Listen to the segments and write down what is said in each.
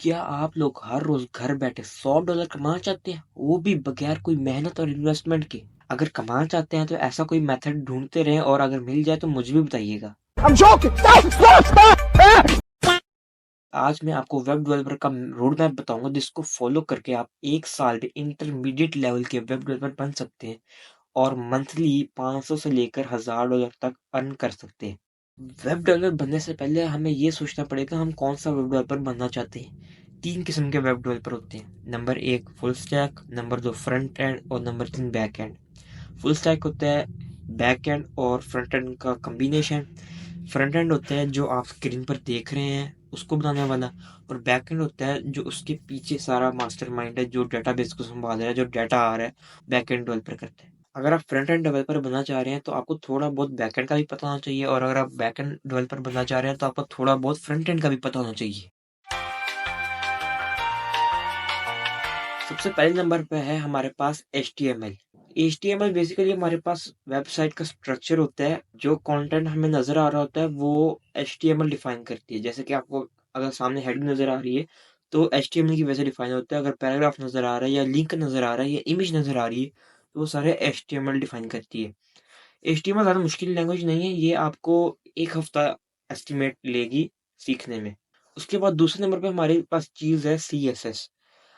क्या आप लोग हर रोज घर बैठे $100 कमाना चाहते हैं, वो भी बगैर कोई मेहनत और इन्वेस्टमेंट के? अगर कमाना चाहते हैं तो ऐसा कोई मेथड ढूंढते रहें और अगर मिल जाए तो मुझे भी बताइएगा। I'm joking. आज मैं आपको वेब डेवलपर का रोड मैप बताऊंगा जिसको फॉलो करके आप 1 साल में इंटरमीडिएट लेवल के वेब डेवलपर बन सकते हैं और मंथली 500 से लेकर $1000 तक अर्न कर सकते हैं। वेब डेवलपर बनने से पहले हमें ये सोचना पड़ेगा हम कौन सा वेब डेवलपर बनना चाहते हैं। 3 किस्म के वेब डेवलपर होते हैं। Number 1 full stack, number 2 front end और number 3 back end. Full stack होता है बैक एंड और फ्रंट एंड का कम्बिनेशन। फ्रंट एंड होता है जो आप स्क्रीन पर देख रहे हैं उसको बनाने वाला, और बैक एंड होता है जो उसके पीछे सारा मास्टरमाइंड है जो डेटाबेस को संभाल रहा है, जो डाटा आ रहा है बैक एंड डेवलपर करते हैं। अगर आप फ्रंट एंड डेवलपर बनना चाह रहे हैं तो आपको थोड़ा बहुत बैक एंड का भी पता होना चाहिए, और अगर आप बैक एंड डेवलपर बनना चाह रहे हैं तो आपको थोड़ा बहुत फ्रंट एंड का भी पता होना चाहिए। सबसे पहले नंबर पे है हमारे पास HTML। HTML बेसिकली हमारे पास वेबसाइट का स्ट्रक्चर होता है। जो कंटेंट हमें नज़र आ रहा होता है वो HTML डिफाइन करती है। जैसे कि आपको अगर सामने हेडिंग नज़र आ रही है तो HTML की वजह से डिफाइन होता है। अगर पैराग्राफ नज़र आ रहा है या लिंक नज़र आ रहा है या इमेज नज़र आ रही है तो वो सारे HTML डिफाइन करती है। HTML ज़्यादा मुश्किल लैंग्वेज नहीं है, ये आपको 1 हफ्ता एस्टिमेट लेगी सीखने में। उसके बाद दूसरे नंबर पे हमारे पास चीज़ है CSS।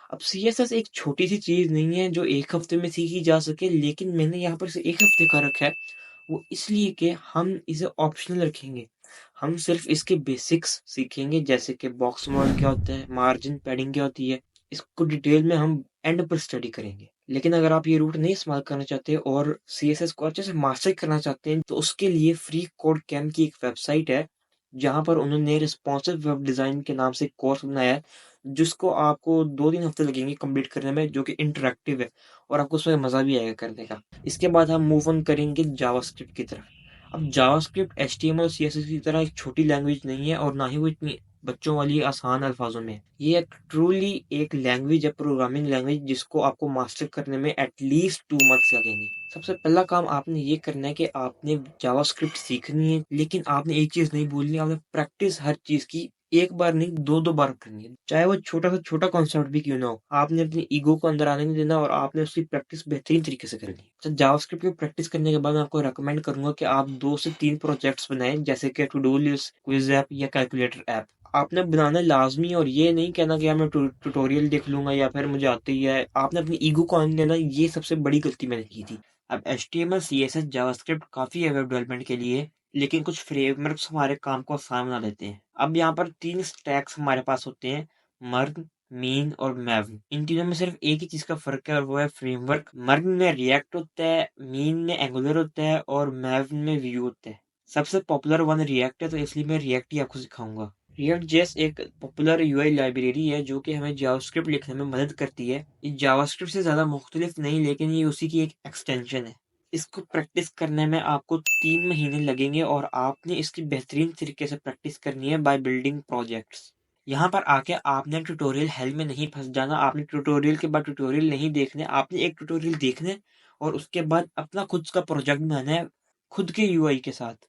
अब सीएसएस एक छोटी सी चीज नहीं है जो 1 हफ्ते में सीखी जा सके, लेकिन मैंने यहाँ पर इसे 1 हफ्ते का रखा है। वो इसलिए कि हम इसे ऑप्शनल रखेंगे। हम सिर्फ इसके बेसिक्स सीखेंगे, जैसे कि बॉक्स मॉडल क्या होता है, मार्जिन पैडिंग क्या होती है। इसको डिटेल में हम एंड पर स्टडी करेंगे। लेकिन अगर आप ये रूट नहीं इस्तेमाल करना चाहते और सीएसएस को अच्छे से मास्टर करना चाहते हैं तो उसके लिए फ्री कोड कैम्प की एक वेबसाइट है जहाँ पर उन्होंने रिस्पॉन्सिव वेब डिज़ाइन के नाम से एक कोर्स बनाया है जिसको आपको 2-3 हफ्ते लगेंगे कंप्लीट करने में, जो कि इंटरैक्टिव है और आपको उसमें मज़ा भी आएगा करने का। इसके बाद हम मूव ऑन करेंगे जावास्क्रिप्ट की तरफ। अब जावास्क्रिप्ट एचटीएमएल और सीएसएस की तरह एक छोटी लैंग्वेज नहीं है और ना ही वो इतनी बच्चों वाली आसान अल्फाजों में है। ये एक ट्रूली एक लैंग्वेज है, प्रोग्रामिंग लैंग्वेज, जिसको आपको मास्टर करने में एटलीस्ट 2 मंथ्स लगेंगे। सबसे पहला काम आपने ये करना है कि आपने जावास्क्रिप्ट सीखनी है, लेकिन आपने एक चीज़ नहीं भूलनी, आपने प्रैक्टिस हर चीज़ की एक बार नहीं 2-2 बार करनी है। चाहे वो छोटा से छोटा कॉन्सेप्ट भी क्यों ना हो, आपने अपनी ईगो को अंदर आने नहीं देना और आपने उसकी प्रैक्टिस बेहतरीन तरीके से करनी है। तो जावास्क्रिप्ट की प्रैक्टिस करने के बाद मैं आपको रेकमेंड करूंगा कि आप 2 से 3 प्रोजेक्ट्स बनाएं, जैसे कि to do list, quiz app या कैलकुलेटर ऐप। आपने बनाना लाजमी, और ये नहीं कहना कि यार मैं ट्यूटोरियल देख लूंगा या फिर मुझे आती ही है। आपने अपनी ईगो को आने देना, ये सबसे बड़ी गलती मैंने की थी। अब HTML CSS जावास्क्रिप्ट काफ़ी है वेब डेवलपमेंट के लिए, लेकिन कुछ फ्रेमवर्क्स हमारे काम को आसान बना देते हैं। अब यहाँ पर 3 स्टैक्स हमारे पास होते हैं, मर्न, मीन और मैवन। इन तीनों में सिर्फ एक ही चीज़ का फ़र्क है और वो है फ्रेमवर्क। मर्न में रिएक्ट होता है, मीन में एंगुलर होता है और मैवन में व्यू होता है। सबसे पॉपुलर वन रिएक्ट है तो इसलिए मैं रिएक्ट ही आपको सिखाऊंगा। रिएक्ट जेएस एक पॉपुलर यूआई लाइब्रेरी है जो कि हमें जावास्क्रिप्ट लिखने में मदद करती है। ये जावास्क्रिप्ट से ज़्यादा मुख्तलिफ नहीं, लेकिन ये उसी की एक एक्सटेंशन है। इसको प्रैक्टिस करने में आपको 3 महीने लगेंगे और आपने इसकी बेहतरीन तरीके से प्रैक्टिस करनी है बाय बिल्डिंग प्रोजेक्ट्स। यहाँ पर आके आपने ट्यूटोरियल हेल में नहीं फंस जाना। आपने ट्यूटोरियल के बाद ट्यूटोरियल नहीं देखने, आपने एक ट्यूटोरियल देखने और उसके बाद अपना खुद का प्रोजेक्ट बनाना है खुद के यूआई के साथ।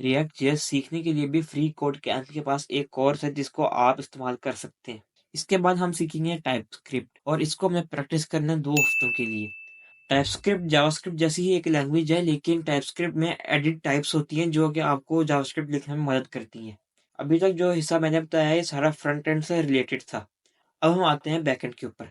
रिएक्ट जेएस सीखने के लिए भी फ्री कोड कैंप के पास एक कोर्स है जिसको आप इस्तेमाल कर सकते हैं। इसके बाद हम सीखेंगे टाइपस्क्रिप्ट और इसको हमें प्रैक्टिस करना है 2 हफ्तों के लिए। टाइपस्क्रिप्ट जावास्क्रिप्ट जैसी ही एक लैंग्वेज है, लेकिन टाइपस्क्रिप्ट में एडिट टाइप्स होती हैं जो कि आपको जावास्क्रिप्ट लिखने में मदद करती हैं। अभी तक जो हिस्सा मैंने बताया है ये सारा फ्रंट एंड से रिलेटेड था। अब हम आते हैं बैकएंड के ऊपर।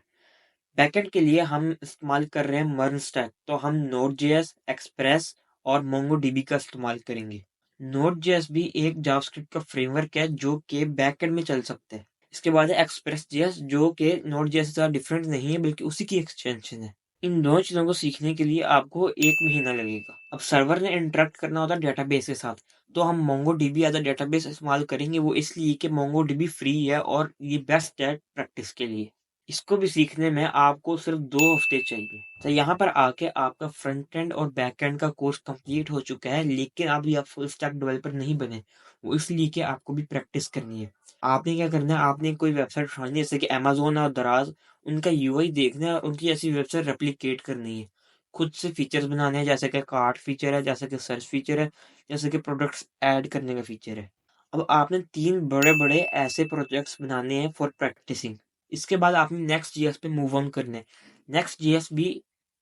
बैकएंड के लिए हम इस्तेमाल कर रहे हैं मर्न स्टैक, तो हम नोड जेएस, एक्सप्रेस और मोंगोडीबी का इस्तेमाल करेंगे। नोड जेएस भी एक जावास्क्रिप्ट का फ्रेमवर्क है जो कि बैकएंड में चल सकता है। इसके बाद है एक्सप्रेस जेएस जो कि नोड जेएस से ज़्यादा डिफरेंट नहीं है बल्कि उसी की एक्सटेंशन है। इन दोनों चीज़ों को सीखने के लिए आपको 1 महीना लगेगा। अब सर्वर ने इंटरेक्ट करना होता है डेटाबेस के साथ, तो हम मोंगोडीबी एज अ डेटाबेस इस्तेमाल करेंगे। वो इसलिए कि मोंगोडीबी फ्री है और ये बेस्ट है प्रैक्टिस के लिए। इसको भी सीखने में आपको सिर्फ 2 हफ्ते चाहिए। तो यहाँ पर आके आपका फ्रंट एंड और बैक एंड का कोर्स कंप्लीट हो चुका है, लेकिन अभी आप फुल स्टैक डेवलपर नहीं बने। वो इसलिए कि आपको भी प्रैक्टिस करनी है। आपने क्या करना है, आपने कोई वेबसाइट उठानी है जैसे कि अमेजोन और दराज, उनका यूआई देखना है और उनकी ऐसी वेबसाइट रेप्लिकेट करनी है। खुद से फीचर्स बनाने हैं, जैसे कि कार्ट फीचर है, जैसे कि सर्च फीचर है, जैसे कि प्रोडक्ट्स ऐड करने का फीचर है। अब आपने 3 बड़े-बड़े ऐसे प्रोजेक्ट्स बनाने हैं फॉर प्रैक्टिसिंग। इसके बाद आपने नेक्स्ट जेएस पे मूव ऑन करना है। नेक्स्ट जेएस भी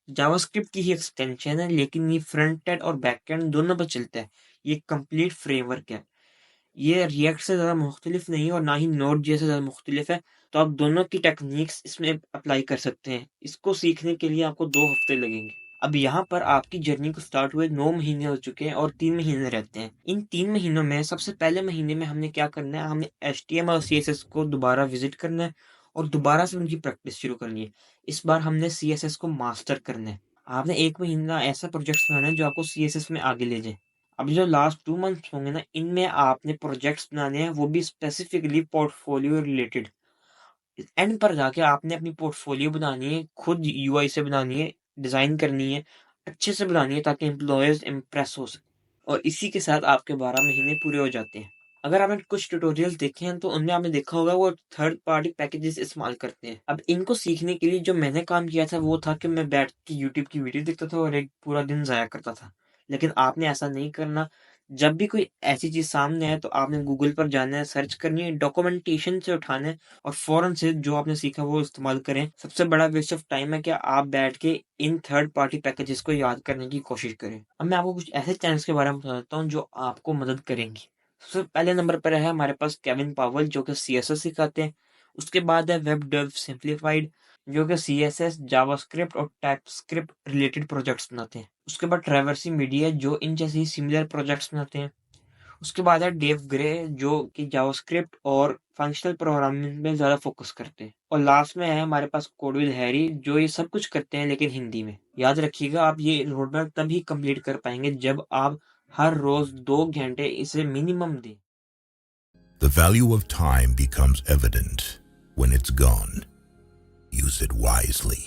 जावास्क्रिप्ट की ही एक्सटेंशन है, लेकिन ये फ्रंट एंड और बैक एंड दोनों पे चलता है। ये कंप्लीट फ्रेमवर्क है। ये रिएक्ट से ज़्यादा मुख्तलिफ नहीं है और ना ही नोड जेएस से ज़्यादा मुख्तलिफ है। तो आप दोनों की टेक्निक्स इसमें अप्लाई कर सकते हैं। इसको सीखने के लिए आपको 2 हफ्ते लगेंगे। अब यहाँ पर आपकी जर्नी को स्टार्ट हुए 9 महीने हो चुके हैं और 3 महीने रहते हैं। इन 3 महीनों में सबसे पहले महीने में हमने क्या करना है, हमने एचटीएमएल और सीएसएस को दोबारा विजिट करना है और दोबारा से उनकी प्रैक्टिस शुरू करनी है। इस बार हमने सीएसएस को मास्टर करना है। आपने 1 महीना ऐसा प्रोजेक्ट्स बनाना है जो आपको सीएसएस में आगे ले जाए। अब जो लास्ट 2 मंथ्स होंगे ना, इनमें आपने प्रोजेक्ट्स बनाने हैं, वो भी स्पेसिफिकली पोर्टफोलियो रिलेटेड। एंड पर जाके आपने अपनी पोर्टफोलियो बनानी है, खुद यूआई से बनानी है, डिज़ाइन करनी है, अच्छे से बनानी है ताकि एम्प्लॉयर्स इम्प्रेस हो सकें। और इसी के साथ आपके 12 महीने पूरे हो जाते हैं। अगर आपने कुछ ट्यूटोरियल्स देखे हैं तो उनमें आपने देखा होगा वो थर्ड पार्टी पैकेजेस इस्तेमाल करते हैं। अब इनको सीखने के लिए जो मैंने काम किया था वो था कि मैं बैठ के यूट्यूब की वीडियो देखता था और एक पूरा दिन ज़ाया करता था। लेकिन आपने ऐसा नहीं करना। जब भी कोई ऐसी चीज़ सामने आए तो आपने गूगल पर जाना है, सर्च करनी है, डॉक्यूमेंटेशन से उठाना है और फ़ौरन से जो आपने सीखा वो इस्तेमाल करें। सबसे बड़ा वेस्ट ऑफ टाइम है कि आप बैठ के इन थर्ड पार्टी पैकेजेस को याद करने की कोशिश करें। अब मैं आपको कुछ ऐसे चैनल्स के बारे में बता देता हूँ जो आपको मदद करेंगी। सबसे पहले नंबर पर है हमारे पास केविन पावेल जो कि सीएसएस सिखाते हैं। उसके बाद है वेब डेव सिंप्लीफाइड जो कि सीएसएस, जावास्क्रिप्ट और टाइपस्क्रिप्ट रिलेटेड प्रोजेक्ट्स बनाते हैं। उसके बाद ट्रैवर्सी मीडिया जो इन जैसे ही सिमिलर प्रोजेक्ट्स बनाते हैं। उसके बाद है डेव ग्रे जो कि जावास्क्रिप्ट और फंक्शनल प्रोग्रामिंग में ज़्यादा फोकस करते हैं। और लास्ट में है हमारे पास कोड विद हैरी जो ये सब कुछ करते हैं लेकिन हिंदी में। याद रखिएगा आप ये रोड मैप तभी कंप्लीट कर पाएंगे जब आप हर रोज 2 घंटे इसे मिनिमम दें। The value of time becomes evident when it's gone. Use it wisely.